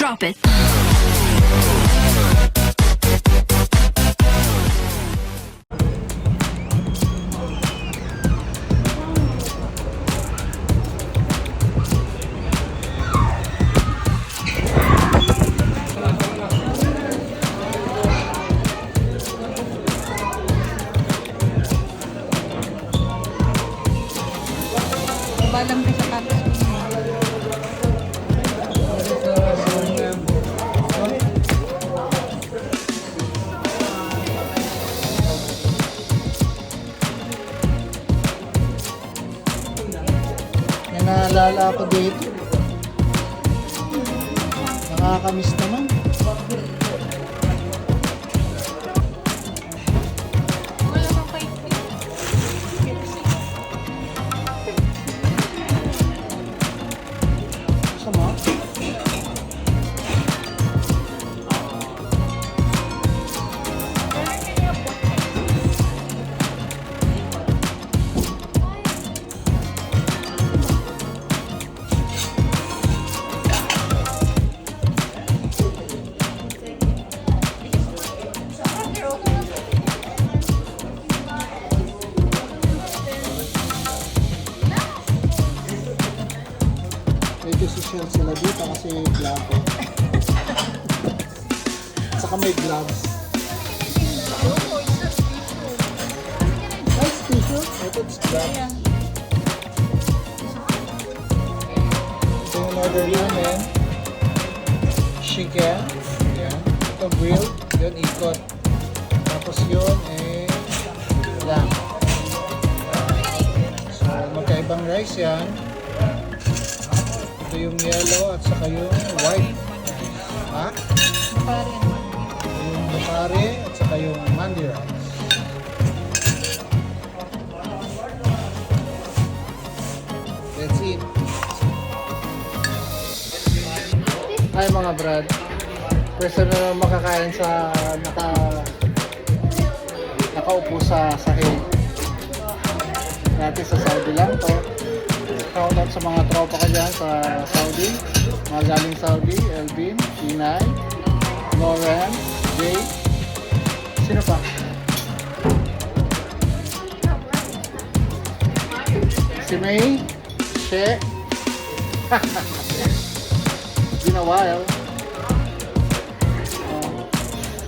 Drop it. Balang ka sa tapos. May naalala ako dito. Nakakamiss naman. Wala kang kay Sama. Medyo social sila dito kasi black. Saka may gloves. Nice tissue. Ito it's gloves. Ito yung order namin. Chicken. Yan. Ito grilled. Yun ikot. Tapos yun lamb. So magkaibang rice yan. Ito yung yellow at saka yung white. Ha? Ito yung bukari at saka yung mandi rice. That's it. Hi mga brad. First time na makakain sa nakaupo sa sahig. Dati sa Saudi lang to. Shoutout sa mga tropa ko dyan sa Saudi. Mga galing Saudi, Elvin, Inay, Lauren, Jay. Sino pa? Si May, She. It's been a while.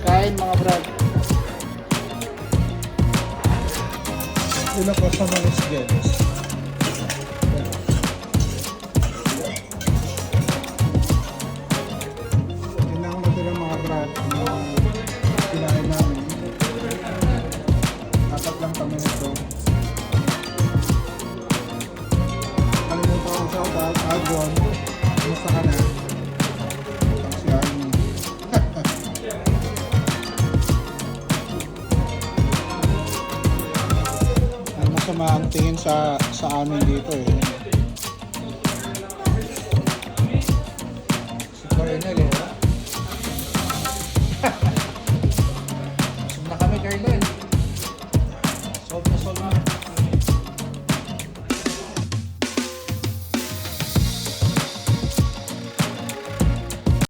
Kain mga brad. Ilang customer is James? Kinain namin. Apat lang kami nito. Kalimutan ko shoutout. John. Kumusta ka na? Ang si Army. Ang masama ang tingin sa amin dito Si Coronel